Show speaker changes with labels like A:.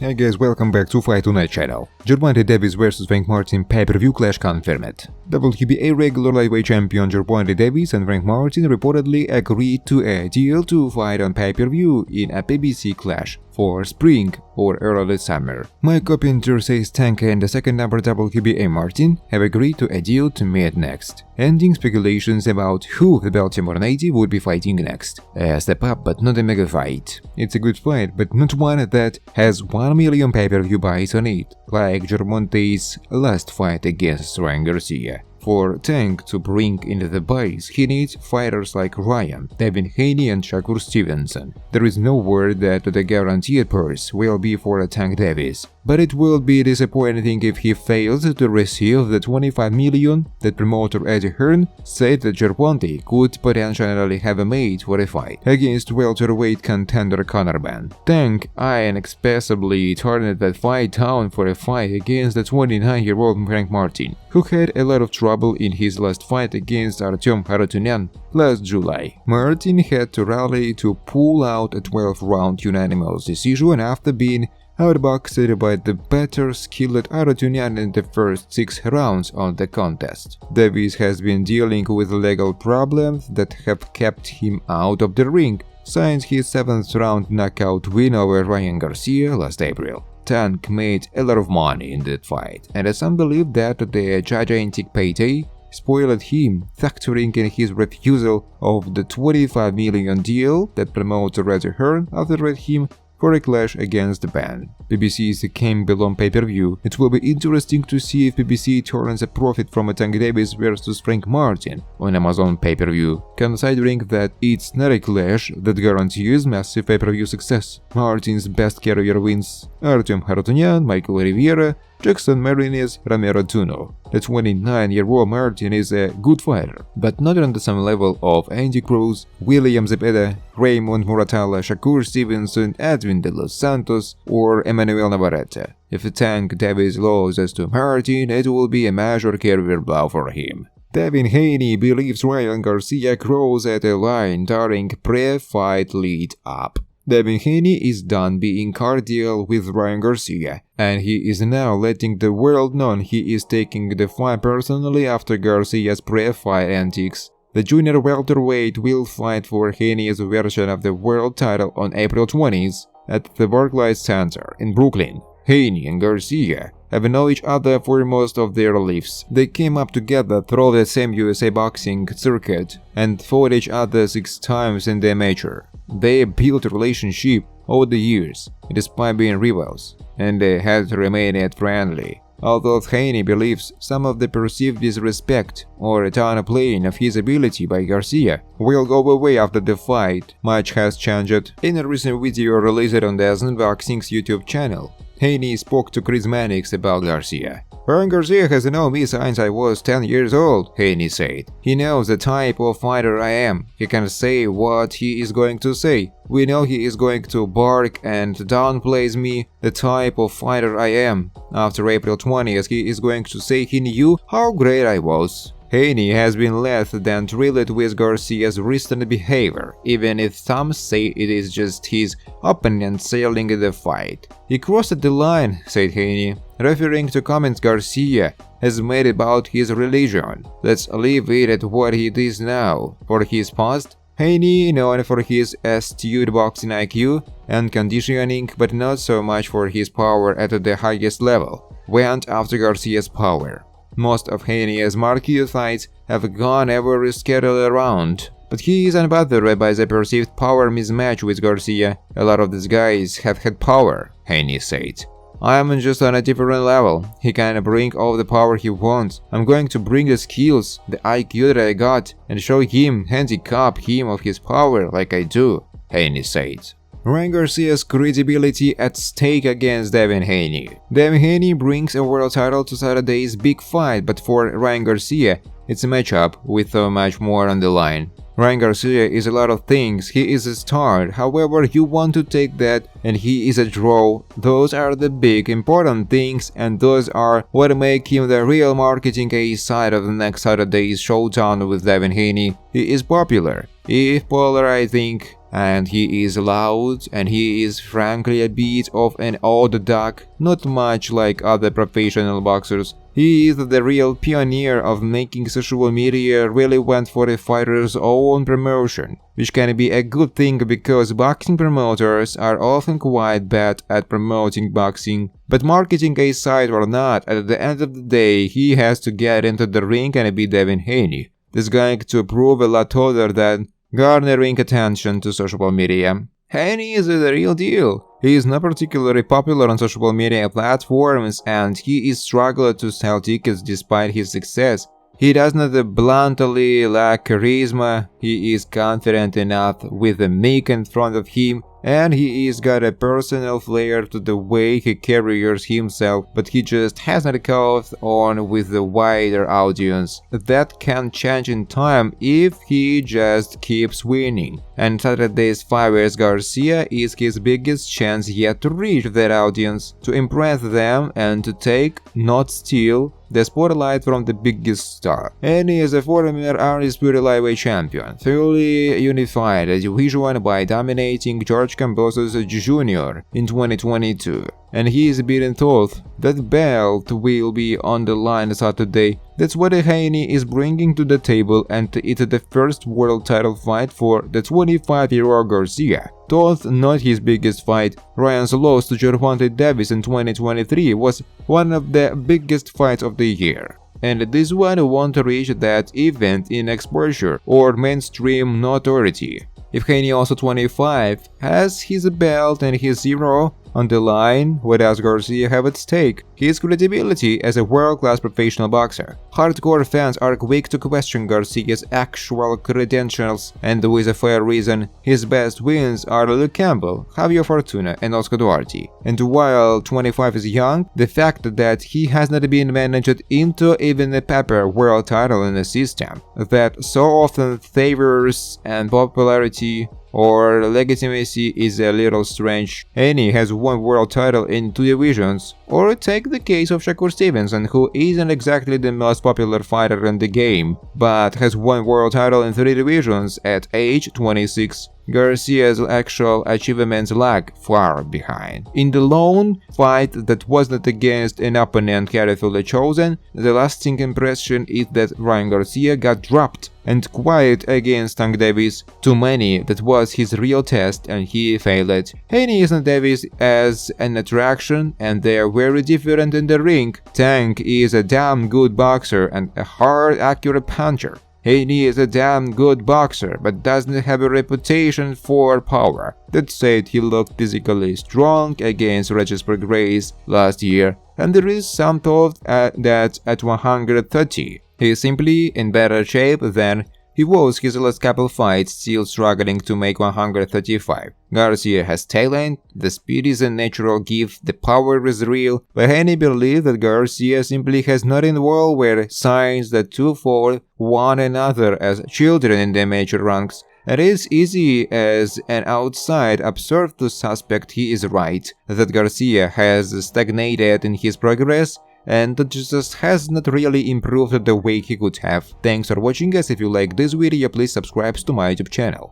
A: Hey guys, welcome back to Fight Tonight channel. Gervonta Davis vs Frank Martin pay-per-view clash confirmed. WBA regular lightweight champion Gervonta Davis and Frank Martin reportedly agreed to a deal to fight on pay-per-view in a PBC clash for spring or early summer. Mike Coppinger says Tank and the second number WBA Martin have agreed to a deal to meet next, ending speculations about who the Baltimore native would be fighting next. A step up but not a mega fight. It's a good fight but not one that has 1 million pay-per-view buys on it, like Gervonta's last fight against Ryan Garcia. For Tank to bring into the buys, he needs fighters like Ryan, Haney and Shakur Stevenson. There is no word that the guaranteed purse will be for Tank Davis, but it will be disappointing if he fails to receive the 25 million that promoter Eddie Hearn said that Gervonta could potentially have made for a fight against welterweight contender Conor Ben. Tank inexplicably turned that fight down for a fight against the 29-year-old Frank Martin, who had a lot of trouble in his last fight against Artem Harutyunyan last July. Martin had to rally to pull out a 12-round unanimous decision after being outboxed by the better skilled Harutyunyan in the first 6 rounds of the contest. Davis has been dealing with legal problems that have kept him out of the ring since his 7th-round knockout win over Ryan Garcia last April. Tank made a lot of money in that fight, and some believe that the gigantic payday spoiled him, factoring in his refusal of the 25 million deal that promoter Eddie Hearn offered him for a clash against Ben. PBC's came below pay-per-view. It will be interesting to see if PBC turns a profit from a Tank Davis vs Frank Martin on Amazon pay-per-view, considering that it's not a clash that guarantees massive pay-per-view success. Martin's best career wins: Artem Harutyunyan, Michael Rivera, Jackson Marinez, Romero Duno. The 29-year-old Martin is a good fighter, but not on the same level of Andy Cruz, William Zepeda, Raymond Muratalla, Shakur Stevenson, Edwin De Los Santos, or Emmanuel Navarrete. If Tank Davis loses to Martin, it will be a major career blow for him. Haney believes Ryan Garcia crossed at a line during pre-fight lead-up. Haney is done being cordial with Ryan Garcia, and he is now letting the world know he is taking the fight personally after Garcia's pre-fight antics. The junior welterweight will fight for Haney's version of the world title on April 20th at the Barclays Center in Brooklyn. Haney and Garcia have known each other for most of their lives. They came up together through the same USA boxing circuit and fought each other 6 times in the amateur. They built a relationship over the years, despite being rivals, and they had remained friendly. Although Haney believes some of the perceived disrespect or downplaying of his ability by Garcia will go away after the fight, much has changed. In a recent video released on the Boxing's YouTube channel, Haney spoke to Chris Mannix about Garcia. Ryan Garcia has known me since I was 10 years old, Haney said. He knows the type of fighter I am. He can say what he is going to say. We know he is going to bark and downplays me, the type of fighter I am. After April 20th, he is going to say he knew how great I was. Haney has been less than thrilled with Garcia's recent behavior, even if some say it is just his opponent selling the fight. He crossed the line, said Haney, referring to comments Garcia has made about his religion. Let's leave it at what it is now. For his past, Haney, known for his astute boxing IQ and conditioning, but not so much for his power at the highest level, went after Garcia's power. Most of Haney's marquee fights have gone every scheduled around, but he is unbothered by the perceived power mismatch with Garcia. A lot of these guys have had power, Haney said. I am just on a different level. He can bring all the power he wants. I'm going to bring the skills, the IQ that I got, and show him, handicap him of his power like I do, Haney said. Ryan Garcia's credibility at stake against Haney. Haney brings a world title to Saturday's big fight, but for Ryan Garcia, it's a matchup with so much more on the line. Ryan Garcia is a lot of things. He is a star, however you want to take that, and he is a draw. Those are the big important things, and those are what make him the real marketing ace side of the next Saturday's showdown with Haney. He is popular. If polarizing, and he is loud, and he is frankly a bit of an odd duck, not much like other professional boxers. He is the real pioneer of making social media relevant for a fighter's own promotion, which can be a good thing because boxing promoters are often quite bad at promoting boxing. But marketing aside or not, at the end of the day, he has to get into the ring and beat Haney. This is going to prove a lot other than garnering attention to social media. Haney is the real deal. He is not particularly popular on social media platforms and he is struggling to sell tickets despite his success. He does not bluntly lack charisma, he is confident enough with the mic in front of him, and he is got a personal flair to the way he carries himself, but he just hasn't caught on with the wider audience. That can change in time if he just keeps winning. And Saturday's fight with Garcia is his biggest chance yet to reach that audience, to impress them and to take, not steal, the spotlight from the biggest star. Haney is a former undisputed lightweight champion, fully unified the division by dominating George Kambosos Jr. in 2022. And he is being told that belt will be on the line Saturday. That's what Haney is bringing to the table, and it's the first world title fight for the 25-year-old Garcia. Though not his biggest fight, Ryan's loss to Gervonta Davis in 2023 was one of the biggest fights of the year. And this one won't reach that event in exposure or mainstream notoriety. If Haney, also 25, has his belt and his zero on the line, what does Garcia have at stake? His credibility as a world-class professional boxer. Hardcore fans are quick to question Garcia's actual credentials, and with a fair reason. His best wins are Luke Campbell, Javier Fortuna, and Oscar Duarte. And while 25 is young, the fact that he has not been managed into even a paper world title in a system that so often favors and popularity or legitimacy is a little strange. Haney has won world title in 2 divisions. Or take the case of Shakur Stevenson, who isn't exactly the most popular fighter in the game, but has won world title in 3 divisions at age 26. Garcia's actual achievements lag far behind. In the lone fight that was not against an opponent carefully chosen, the lasting impression is that Ryan Garcia got dropped and quiet against Tank Davis. To many, that was his real test and he failed. Haney isn't Davis as an attraction and they're very different in the ring. Tank is a damn good boxer and a hard, accurate puncher. Haney is a damn good boxer, but doesn't have a reputation for power. That said, he looked physically strong against Regis Grace last year, and there is some thought that at 130, he is simply in better shape than he was his last couple fights, still struggling to make 135. Garcia has talent, the speed is a natural gift, the power is real, but Haney believes that Garcia simply has not involved where signs that two fought one another as children in the amateur ranks. It is easy as an outside observer to suspect he is right, that Garcia has stagnated in his progress and that just has not really improved the way he could have. Thanks for watching guys. If you like this video, please subscribe to my YouTube channel.